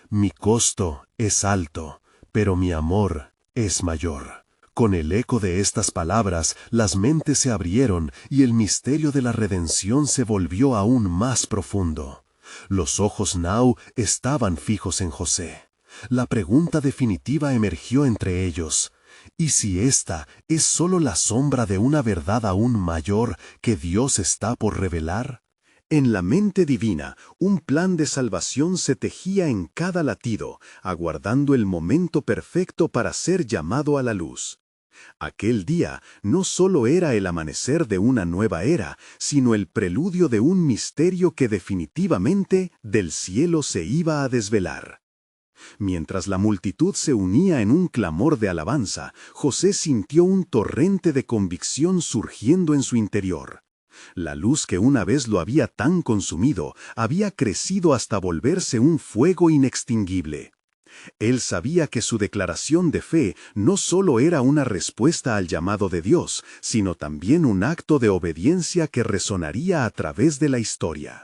Speaker 1: «Mi costo es alto, pero mi amor es mayor». Con el eco de estas palabras, las mentes se abrieron y el misterio de la redención se volvió aún más profundo. Los ojos Nau estaban fijos en José. La pregunta definitiva emergió entre ellos: ¿y si esta es solo la sombra de una verdad aún mayor que Dios está por revelar? En la mente divina, un plan de salvación se tejía en cada latido, aguardando el momento perfecto para ser llamado a la luz. Aquel día no solo era el amanecer de una nueva era, sino el preludio de un misterio que definitivamente del cielo se iba a desvelar. Mientras la multitud se unía en un clamor de alabanza, José sintió un torrente de convicción surgiendo en su interior. La luz que una vez lo había tan consumido había crecido hasta volverse un fuego inextinguible. Él sabía que su declaración de fe no solo era una respuesta al llamado de Dios, sino también un acto de obediencia que resonaría a través de la historia.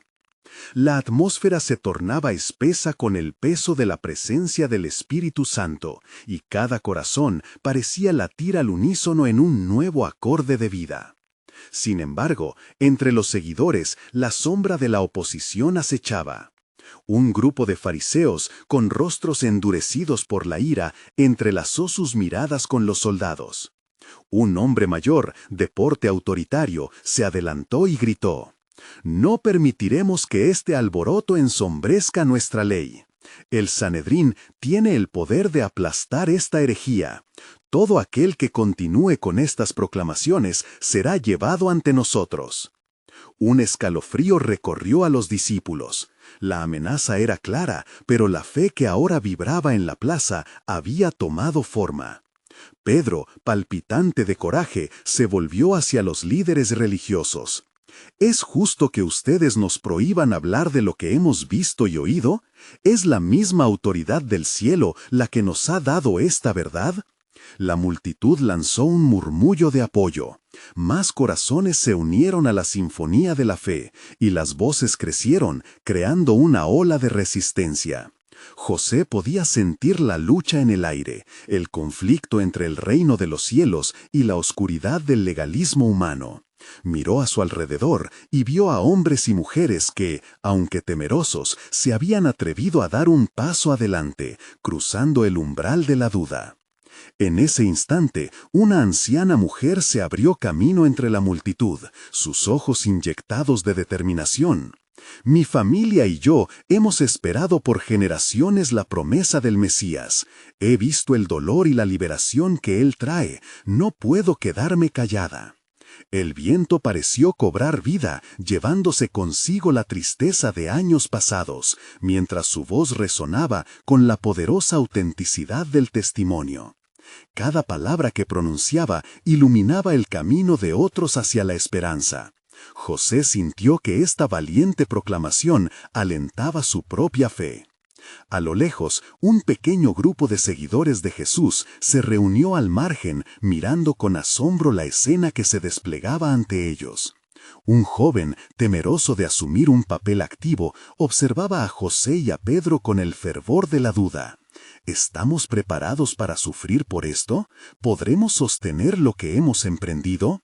Speaker 2: La atmósfera se tornaba espesa con el peso de la presencia del Espíritu Santo, y cada corazón parecía latir al unísono en un nuevo acorde de vida. Sin embargo, entre los seguidores, la sombra de la oposición acechaba. Un grupo de fariseos, con rostros endurecidos por la ira, entrelazó sus miradas con los soldados. Un hombre mayor, de porte autoritario, se adelantó y gritó: «No permitiremos que este alboroto ensombrezca nuestra ley. El Sanedrín tiene el poder de aplastar esta herejía. Todo aquel que continúe con estas proclamaciones será llevado ante nosotros». Un escalofrío recorrió a los discípulos. La amenaza era clara, pero la fe que ahora vibraba en la plaza había tomado forma. Pedro, palpitante de coraje, se volvió hacia los líderes religiosos. ¿Es justo que ustedes nos prohíban hablar de lo que hemos visto y oído? ¿Es la misma autoridad del cielo la que nos ha dado esta verdad? La multitud lanzó un murmullo de apoyo. Más corazones se unieron a la sinfonía de la fe, y las voces crecieron, creando una ola de resistencia. José podía sentir la lucha en el aire, el conflicto entre el reino de los cielos y la oscuridad del legalismo humano. Miró a su alrededor y vio a hombres y mujeres que, aunque temerosos, se habían atrevido a dar un paso adelante, cruzando el umbral de la duda. En ese instante, una anciana mujer se abrió camino entre la multitud, sus ojos inyectados de determinación. «Mi familia y yo hemos esperado por generaciones la promesa del Mesías. He visto el dolor y la liberación que Él trae. No puedo quedarme callada». El viento pareció cobrar vida, llevándose consigo la tristeza de años pasados, mientras su voz resonaba con la poderosa autenticidad del testimonio. Cada palabra que pronunciaba iluminaba el camino de otros hacia la esperanza. José sintió que esta valiente proclamación alentaba su propia fe. A lo lejos, un pequeño grupo de seguidores de Jesús se reunió al margen, mirando con asombro la escena que se desplegaba ante ellos. Un joven, temeroso de asumir un papel activo, observaba a José y a Pedro con el fervor de la duda. ¿Estamos preparados para sufrir por esto? ¿Podremos sostener lo que hemos emprendido?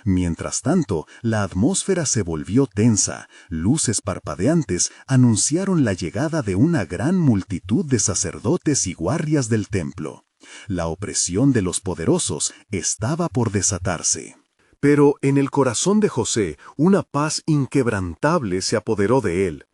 Speaker 2: Mientras tanto, la atmósfera se volvió tensa. Luces parpadeantes anunciaron la llegada de una gran multitud de sacerdotes y guardias del templo. La opresión de los poderosos estaba por desatarse.
Speaker 1: Pero en el corazón de José, una paz inquebrantable se apoderó de él.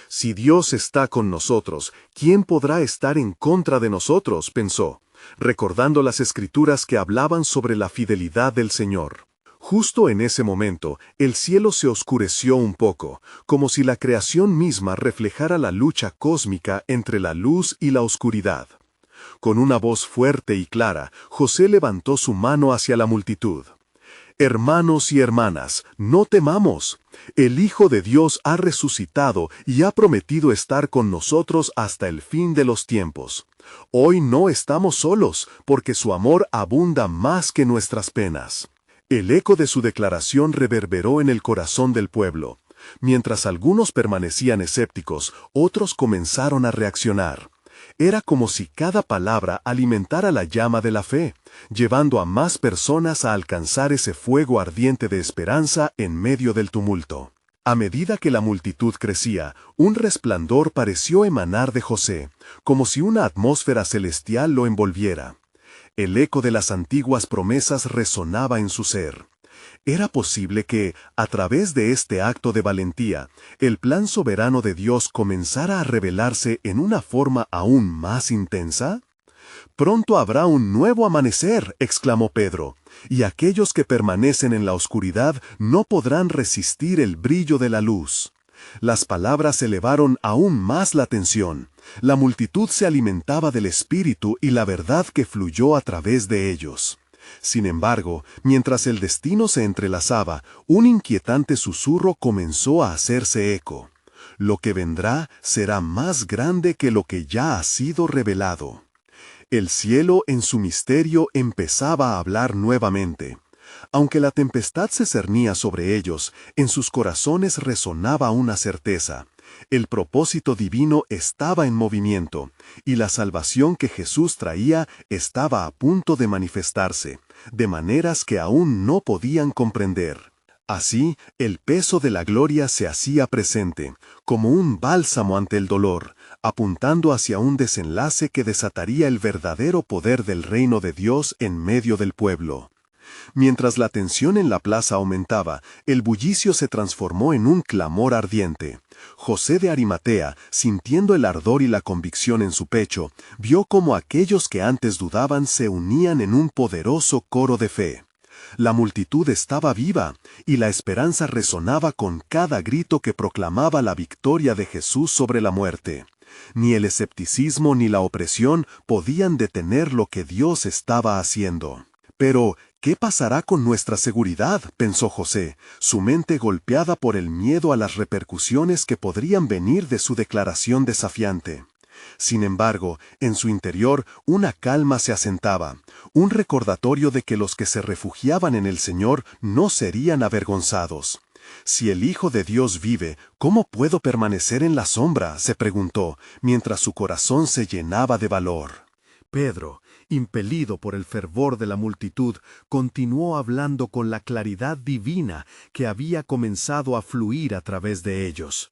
Speaker 1: «Si Dios está con nosotros, ¿quién podrá estar en contra de nosotros?», pensó, recordando las escrituras que hablaban sobre la fidelidad del Señor. Justo en ese momento, el cielo se oscureció un poco, como si la creación misma reflejara la lucha cósmica entre la luz y la oscuridad. Con una voz fuerte y clara, José levantó su mano hacia la multitud. «Hermanos y hermanas, no temamos. El Hijo de Dios ha resucitado y ha prometido estar con nosotros hasta el fin de los tiempos. Hoy no estamos solos, porque su amor abunda más que nuestras penas». El eco de su declaración reverberó en el corazón del pueblo. Mientras algunos permanecían escépticos, otros comenzaron a reaccionar. Era como si cada palabra alimentara la llama de la fe, llevando a más personas a alcanzar ese fuego ardiente de esperanza en medio del tumulto. A medida que la multitud crecía, un resplandor pareció emanar de José, como si una atmósfera celestial lo envolviera. El eco de las antiguas promesas resonaba en su ser. ¿Era posible que, a través de este acto de valentía, el plan soberano de Dios comenzara a revelarse en una forma aún más intensa? «Pronto habrá un nuevo amanecer», exclamó Pedro, «y aquellos que permanecen en la oscuridad no podrán resistir el brillo de la luz». Las palabras elevaron aún más la tensión. La multitud se alimentaba del Espíritu y la verdad que fluyó a través de ellos. Sin embargo, mientras el destino se entrelazaba, un inquietante susurro comenzó a hacerse eco. «Lo que vendrá será más grande que lo que ya ha sido revelado». El cielo en su misterio empezaba a hablar nuevamente. Aunque la tempestad se cernía sobre ellos, en sus corazones resonaba una certeza.
Speaker 2: El propósito divino estaba en movimiento, y la salvación que Jesús traía estaba a punto de manifestarse, de maneras que aún no podían comprender. Así, el peso de la gloria se hacía presente, como un bálsamo ante el dolor, apuntando hacia un desenlace que desataría el verdadero poder del reino de Dios en medio del pueblo. Mientras la tensión en la plaza aumentaba, el bullicio se transformó en un clamor ardiente. José de Arimatea, sintiendo el ardor y la convicción en su pecho, vio cómo aquellos que antes dudaban se unían en un poderoso coro de fe. La multitud estaba viva, y la esperanza resonaba con cada grito que proclamaba la victoria de Jesús sobre la muerte. Ni el escepticismo ni la opresión podían detener lo que Dios estaba haciendo. Pero, ¿qué pasará con nuestra seguridad?, pensó José, su mente golpeada por el miedo a las repercusiones que podrían venir de su declaración desafiante. Sin embargo, en su interior una calma se asentaba, un recordatorio de que los que se refugiaban en el Señor no serían avergonzados. Si el Hijo de Dios vive, ¿cómo puedo permanecer en la sombra?, se preguntó, mientras su corazón se llenaba de valor.
Speaker 1: Pedro, impelido por el fervor de la multitud, continuó hablando con la claridad divina que había comenzado a fluir a través de ellos.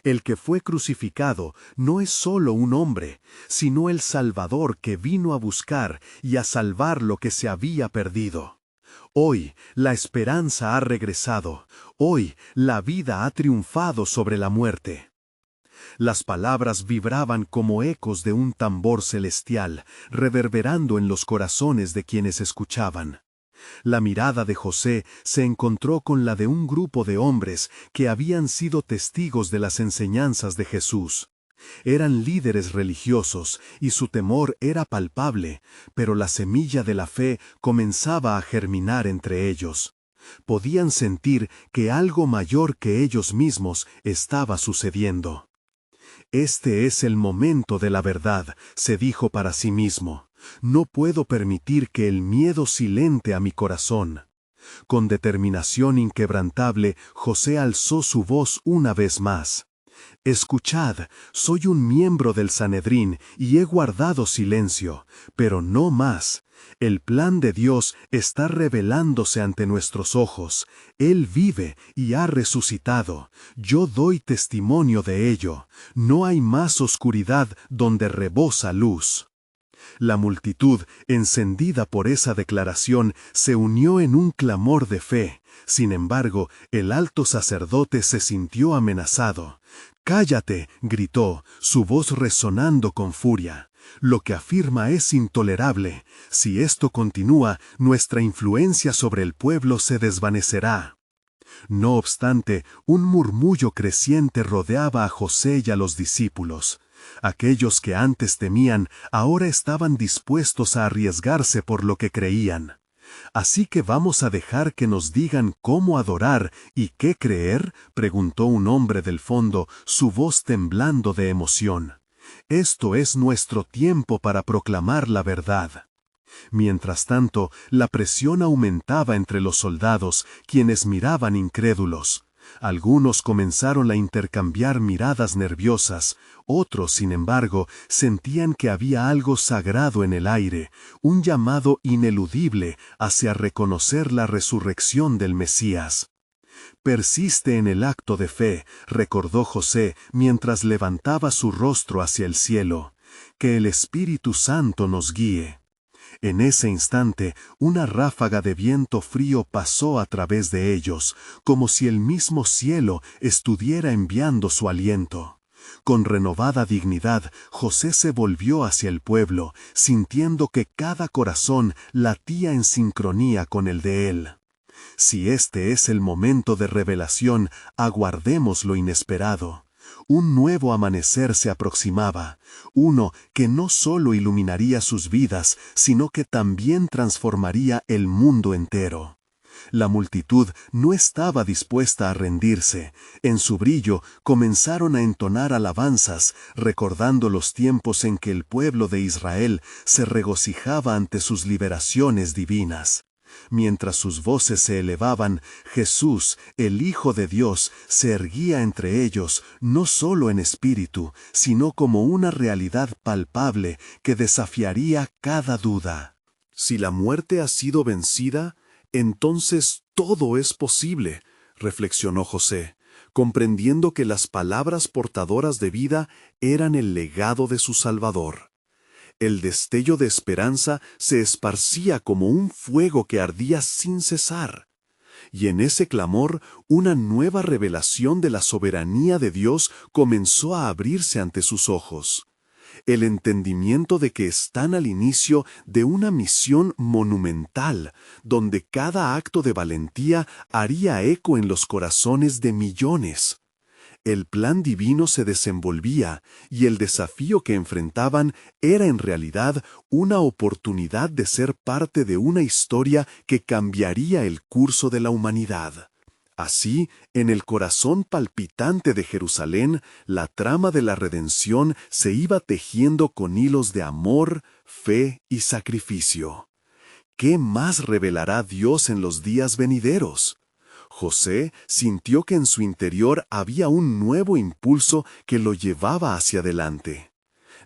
Speaker 1: El que fue crucificado no es solo un hombre, sino el Salvador que vino a buscar y a salvar lo que se había perdido. Hoy la esperanza ha regresado, hoy la vida ha triunfado sobre la muerte. Las palabras vibraban como ecos de un tambor celestial, reverberando en los corazones de quienes escuchaban. La mirada de José se encontró con la de un grupo de hombres que habían sido testigos de las enseñanzas de Jesús. Eran líderes religiosos y su temor era palpable, pero la semilla de la fe comenzaba a germinar entre ellos. Podían sentir que algo mayor que ellos mismos estaba sucediendo. Este es el momento de la verdad, se dijo para sí mismo. No puedo permitir que el miedo silente a mi corazón. Con determinación inquebrantable, José alzó su voz una vez más. Escuchad, soy un miembro del Sanedrín y he guardado silencio, pero no más. El plan de Dios está revelándose ante nuestros ojos. Él vive y ha resucitado. Yo doy testimonio de ello. No hay más oscuridad donde rebosa luz. La multitud, encendida por esa declaración, se unió en un clamor de fe. Sin embargo, el alto sacerdote se sintió amenazado. «¡Cállate!», gritó, su voz resonando con furia. «Lo que afirma es intolerable. Si esto continúa, nuestra influencia sobre el pueblo se desvanecerá». No obstante, un murmullo creciente rodeaba a José y a los discípulos. Aquellos que antes temían, ahora estaban dispuestos a arriesgarse por lo que creían. «¿Así que vamos a dejar que nos digan cómo adorar y qué creer?», preguntó un hombre del fondo, su voz temblando de emoción. «Esto es nuestro tiempo para proclamar la verdad». Mientras tanto, la presión aumentaba entre los soldados, quienes miraban incrédulos. Algunos comenzaron a intercambiar miradas nerviosas, otros, sin embargo, sentían que había algo sagrado en el aire, un llamado ineludible hacia reconocer la resurrección del Mesías. «Persiste en el acto de fe», recordó José mientras levantaba su rostro hacia el cielo. «Que el Espíritu Santo nos guíe». En ese instante, una ráfaga de viento frío pasó a través de ellos, como si el mismo cielo estuviera enviando su aliento. Con renovada dignidad, José se volvió hacia el pueblo, sintiendo que cada corazón latía en sincronía con el de él. Si este es el momento de revelación, aguardemos lo inesperado. Un nuevo amanecer se aproximaba, uno que no solo iluminaría sus vidas, sino que también transformaría el mundo entero. La multitud no estaba dispuesta a rendirse. En su brillo comenzaron a entonar alabanzas, recordando los tiempos en que el pueblo de Israel se regocijaba ante sus liberaciones divinas.
Speaker 2: Mientras sus voces se elevaban, Jesús, el Hijo de Dios, se erguía entre ellos, no solo en espíritu, sino como una realidad palpable que desafiaría cada duda.
Speaker 1: Si la muerte ha sido vencida, entonces todo es posible, reflexionó José, comprendiendo que las palabras portadoras de vida eran el legado de su Salvador. El destello de esperanza se esparcía como un fuego que ardía sin cesar. Y en ese clamor, una nueva revelación de la soberanía de Dios comenzó a abrirse ante sus ojos. El entendimiento de que están al inicio de una misión monumental, donde cada acto de valentía haría eco en los corazones de millones. El plan divino se desenvolvía y el desafío que enfrentaban era en realidad una oportunidad de ser parte de una historia que cambiaría el curso de la humanidad. Así, en el corazón palpitante de Jerusalén, la trama de la redención se iba tejiendo con hilos de amor, fe y sacrificio. ¿Qué más revelará Dios en los días venideros? José sintió que en su interior había un nuevo impulso que lo llevaba hacia adelante.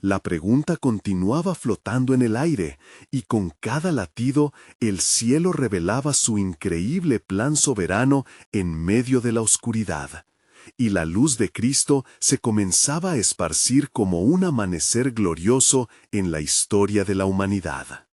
Speaker 1: La pregunta continuaba flotando en el aire, y con cada latido el cielo revelaba su increíble plan soberano en medio de la oscuridad, y la luz de Cristo se comenzaba a esparcir como un amanecer glorioso en la historia de la humanidad.